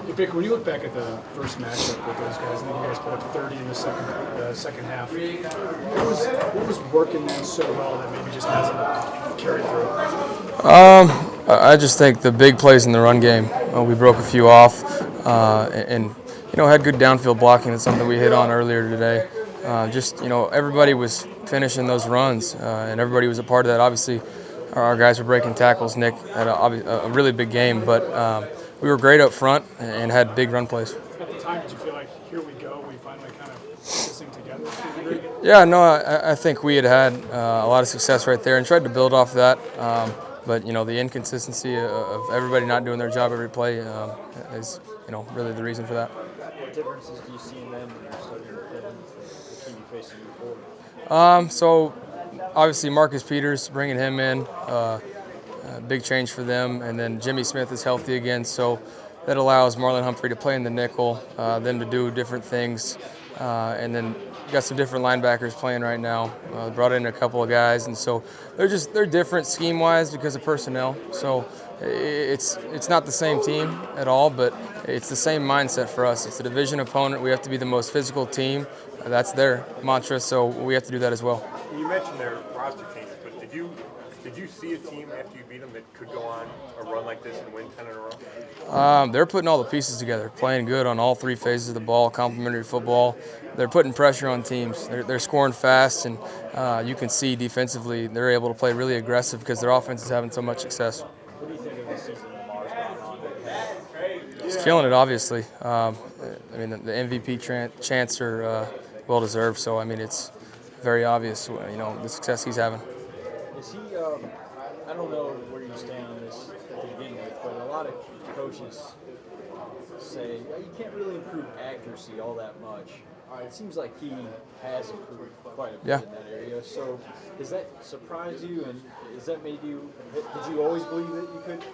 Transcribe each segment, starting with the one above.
Hey, Baker, when you look back at the first matchup with those guys, I think you guys put up 30 in the second half. What was working then so well that maybe just hasn't carried through? I just think the big plays in the run game. We broke a few off, and had good downfield blocking. That's something we hit on earlier today. Everybody was finishing those runs, and everybody was a part of that. Obviously, our guys were breaking tackles. Nick had a really big game, but we were great up front and had big run plays. At the time, did you feel like, here we go, we finally kind of put this thing together to a degree? Yeah, no, I think we had a lot of success right there and tried to build off that. But the inconsistency of everybody not doing their job every play is really the reason for that. What differences do you see in them when you're starting to fit in the team you facing before? So obviously Marcus Peters, bringing him in, big change for them, and then Jimmy Smith is healthy again, so that allows Marlon Humphrey to play in the nickel, them to do different things, and then you got some different linebackers playing right now. Brought in a couple of guys, and so they're different scheme-wise because of personnel. So it's not the same team at all, but it's the same mindset for us. It's a division opponent. We have to be the most physical team. That's their mantra, so we have to do that as well. You mentioned their roster changes, but did you see a team after you beat them that could go on a run like this and win 10 in a row? They're putting all the pieces together, playing good on all three phases of the ball, complementary football. They're putting pressure on teams. They're scoring fast, and you can see defensively they're able to play really aggressive because their offense is having so much success. What do you think of the season Lamar's gone on? He's killing it, obviously. The MVP chants are well-deserved, so, it's very obvious, the success he's having. Is he, I don't know where you stand on this to begin with, but a lot of coaches say you can't really improve accuracy all that much. It seems like he has improved quite a bit in that area. So does that surprise you, and has that made you, did you always believe that you could?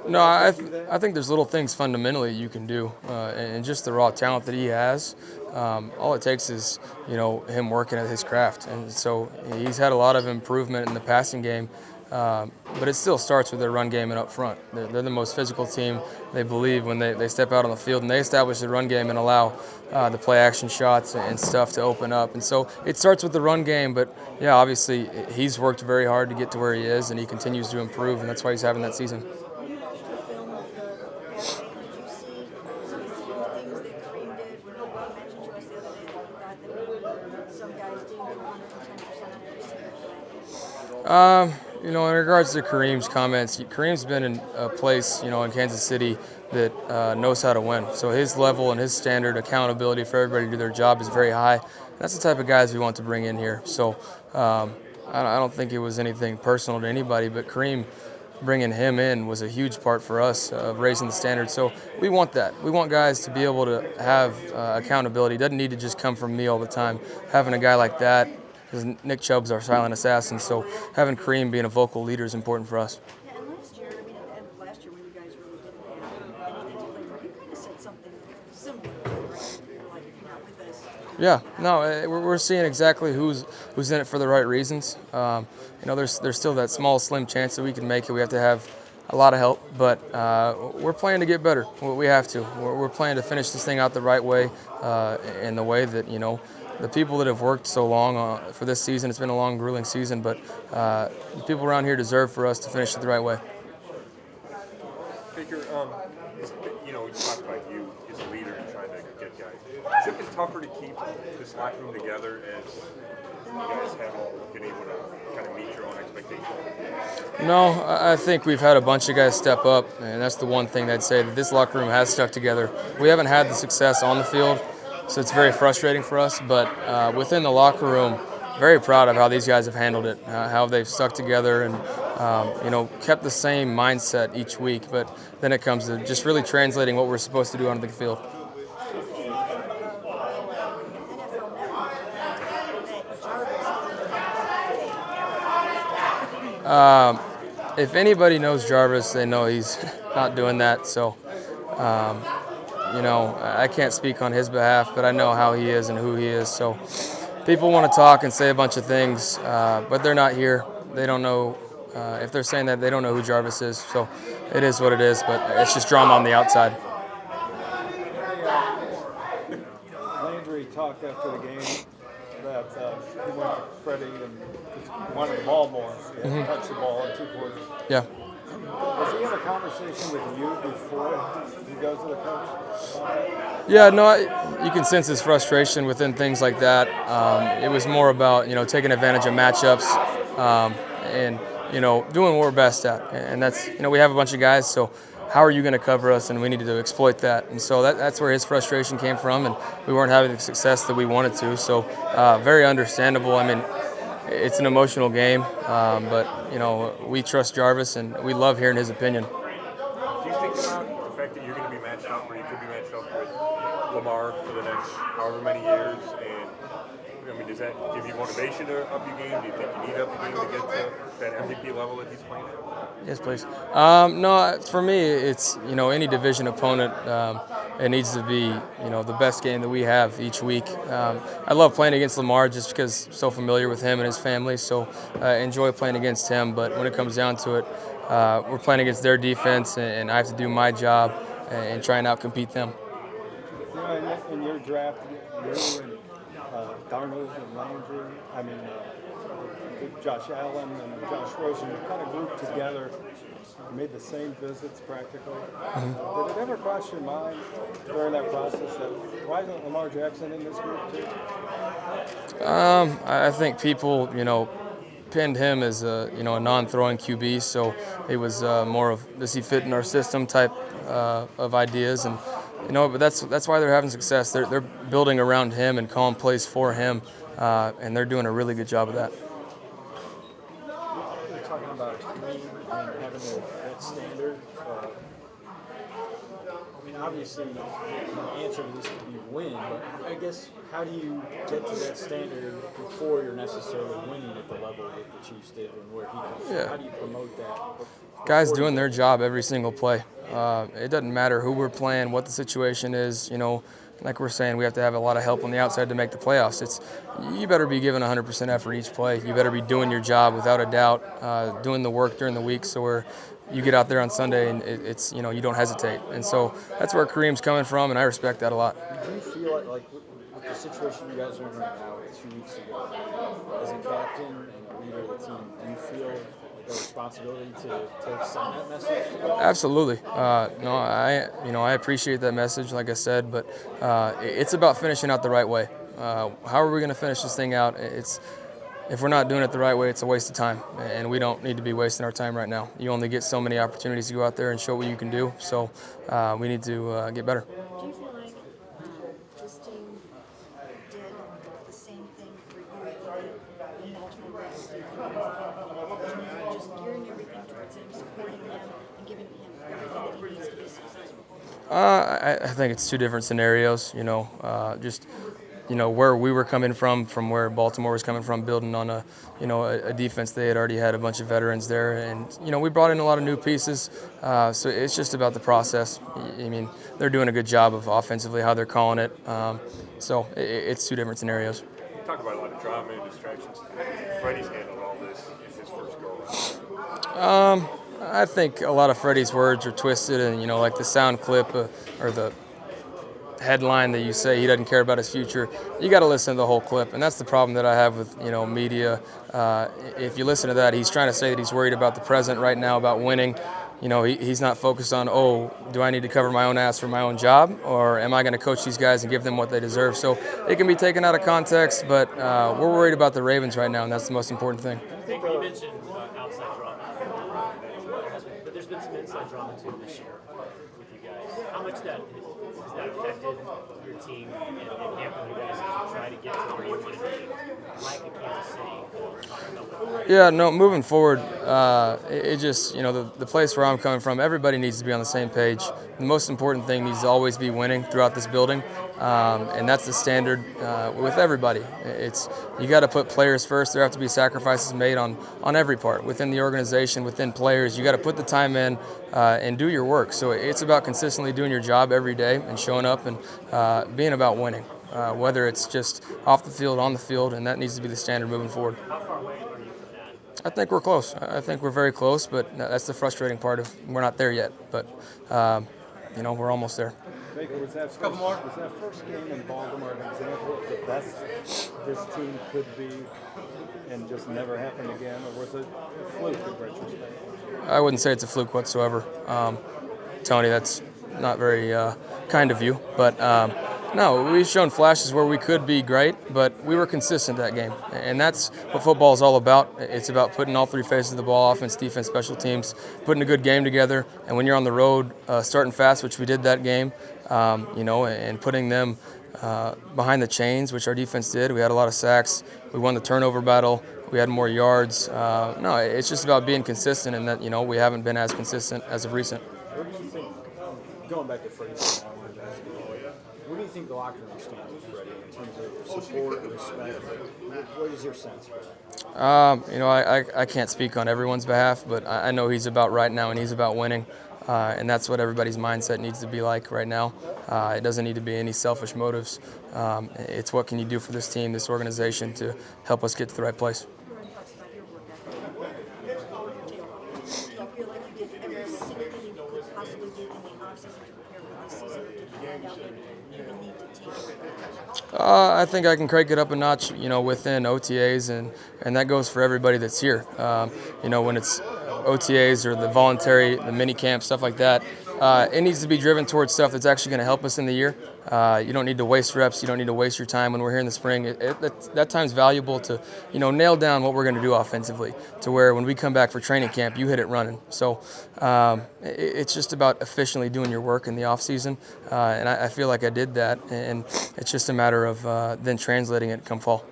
No, I think there's little things fundamentally you can do, and just the raw talent that he has. All it takes is him working at his craft, and so he's had a lot of improvement in the passing game. But it still starts with their run game and up front. They're the most physical team. They believe when they step out on the field and they establish the run game and allow the play action shots and stuff to open up. And so it starts with the run game, but yeah, obviously he's worked very hard to get to where he is, and he continues to improve, and that's why he's having that season. In regards to Kareem's comments, Kareem's been in a place, in Kansas City that knows how to win. So his level and his standard accountability for everybody to do their job is very high. That's the type of guys we want to bring in here. So I don't think it was anything personal to anybody, but Kareem, bringing him in was a huge part for us of raising the standard. So we want that. We want guys to be able to have accountability. It doesn't need to just come from me all the time. Having a guy like that, because Nick Chubb's our silent assassin, so having Kareem being a vocal leader is important for us. Yeah, and last year, at the end of last year when you guys really didn't have anything to play for, you kind of said something similar, right? You're like, if you're not with us. Yeah, no, we're seeing exactly who's in it for the right reasons. There's still that small, slim chance that we can make it. We have to have a lot of help, but we're playing to get better. We have to. We're playing to finish this thing out the right way, in the way that, the people that have worked so long for this season. It's been a long, grueling season, but the people around here deserve for us to finish it the right way. Baker, you talked about you as a leader and trying to get guys. Has it been tougher to keep this locker room together as you guys have all been able to kind of meet your own expectations? No, I think we've had a bunch of guys step up, and that's the one thing I'd say, that this locker room has stuck together. We haven't had the success on the field, so it's very frustrating for us, but within the locker room, very proud of how these guys have handled it, how they've stuck together and kept the same mindset each week. But then it comes to just really translating what we're supposed to do onto the field. If anybody knows Jarvis, they know he's not doing that. So, I can't speak on his behalf, but I know how he is and who he is. So people want to talk and say a bunch of things, but they're not here. They don't know. If they're saying that, they don't know who Jarvis is. So it is what it is, but it's just drama on the outside. talked after the game that he went to Freddie and wanted the ball more. He had touched the ball in 2 quarters. Yeah. Does he have a conversation with you before he goes to the coach about that? Yeah, no, you can sense his frustration within things like that. It was more about, taking advantage of matchups and, doing what we're best at. And that's, we have a bunch of guys, so how are you going to cover us? And we needed to exploit that. And so that's where his frustration came from, and we weren't having the success that we wanted to. So very understandable. I mean, it's an emotional game, but, we trust Jarvis, and we love hearing his opinion. Do you think about the fact that you're going to be matched up, or you could be matched up with Lamar for the next however many years? And I mean, does that give you motivation to up your game? Do you think you need up your game to get to that MVP level that he's playing at? Yes, please. No, for me, it's any division opponent. It needs to be the best game that we have each week. I love playing against Lamar just because I'm so familiar with him and his family. So I enjoy playing against him. But when it comes down to it, we're playing against their defense, and I have to do my job and try and outcompete them. In your draft, you and Darnold and Landry, Josh Allen and Josh Rosen, you kind of grouped together. You made the same visits practically. Did it ever cross your mind during that process that why isn't Lamar Jackson in this group too? I think people, pinned him as a non-throwing QB, so it was more of does he fit in our system type of ideas, and but that's why they're having success. They're building around him and calling plays for him, and they're doing a really good job of that. You're talking about dream and having that standard. Obviously, the answer to this could be win, but I guess how do you get to that standard before you're necessarily winning at the level that the Chiefs did and where he comes from? How do you promote that? Guys doing their job every single play. It doesn't matter who we're playing, what the situation is. Like we're saying, we have to have a lot of help on the outside to make the playoffs. You better be giving 100% effort each play. You better be doing your job without a doubt, doing the work during the week. So you get out there on Sunday and it's you don't hesitate. And so that's where Kareem's coming from, and I respect that a lot. Do you feel like with the situation you guys are in right now, 2 weeks ago, as a captain and a leader of the team, do you feel like a responsibility to send that message? Absolutely. No, I appreciate that message, like I said, but it's about finishing out the right way. How are we going to finish this thing out? If we're not doing it the right way, it's a waste of time, and we don't need to be wasting our time right now. You only get so many opportunities to go out there and show what you can do, so we need to get better. Do you feel like this team did the same thing for you in Baltimore Ravens did? Just gearing everything towards him, supporting him, and giving him everything that he needs to be successful? I think it's two different scenarios. Where we were coming from where Baltimore was coming from, building on a defense. They had already had a bunch of veterans there, and we brought in a lot of new pieces. So it's just about the process. They're doing a good job of offensively how they're calling it. So it's two different scenarios. You talk about a lot of drama and distractions. Freddie's handled all this in his first go. I think a lot of Freddie's words are twisted, and like the sound clip or the headline that you say he doesn't care about his future. You got to listen to the whole clip, and that's the problem that I have with media. If you listen to that, he's trying to say that he's worried about the present right now, about winning. He's not focused on, do I need to cover my own ass for my own job, or am I going to coach these guys and give them what they deserve? So it can be taken out of context, but we're worried about the Ravens right now, and that's the most important thing. You mentioned outside drama, but there's been some inside drama too this year with you guys. How much has that affected your team and hampered you guys as you try to get to where you want to be, like in Kansas City? Yeah, no, moving forward, it just, the place where I'm coming from, everybody needs to be on the same page. The most important thing needs to always be winning throughout this building, and that's the standard with everybody. You got to put players first. There have to be sacrifices made on every part, within the organization, within players. You got to put the time in and do your work. So it's about consistently doing your job every day and showing up and being about winning, whether it's just off the field, on the field, and that needs to be the standard moving forward. How far away are you from that? I think we're close. I think we're very close, but that's the frustrating part of we're not there yet. But, we're almost there. Baker, was that first game in Baltimore an example of the best this team could be and just never happened again, or was it a fluke in retrospect? I wouldn't say it's a fluke whatsoever. Tony, that's not very kind of you. But no, we've shown flashes where we could be great, but we were consistent that game. And that's what football is all about. It's about putting all three phases of the ball, offense, defense, special teams, putting a good game together. And when you're on the road, starting fast, which we did that game, and putting them behind the chains, which our defense did. We had a lot of sacks. We won the turnover battle. We had more yards. No, it's just about being consistent, and that we haven't been as consistent as of recent. What do you think, going back to Freddie for now, where do you think the locker room stands with Freddie in terms of support and respect? What is your sense for that? I can't speak on everyone's behalf, but I know he's about right now, and he's about winning. And that's what everybody's mindset needs to be like right now. It doesn't need to be any selfish motives. It's what can you do for this team, this organization, to help us get to the right place. Do you feel like you did every single thing you could possibly do in the offseason to prepare for this season? Or did you find out that you even need to take it? I think I can crank it up a notch, within OTAs, and that goes for everybody that's here. When it's OTAs or the voluntary, the mini camp, stuff like that, it needs to be driven towards stuff that's actually going to help us in the year. You don't need to waste reps. You don't need to waste your time when we're here in the spring. That time's valuable to, nail down what we're going to do offensively, to where when we come back for training camp, you hit it running. So it's just about efficiently doing your work in the off season, and I feel like I did that, and it's just a matter of then translating it come fall.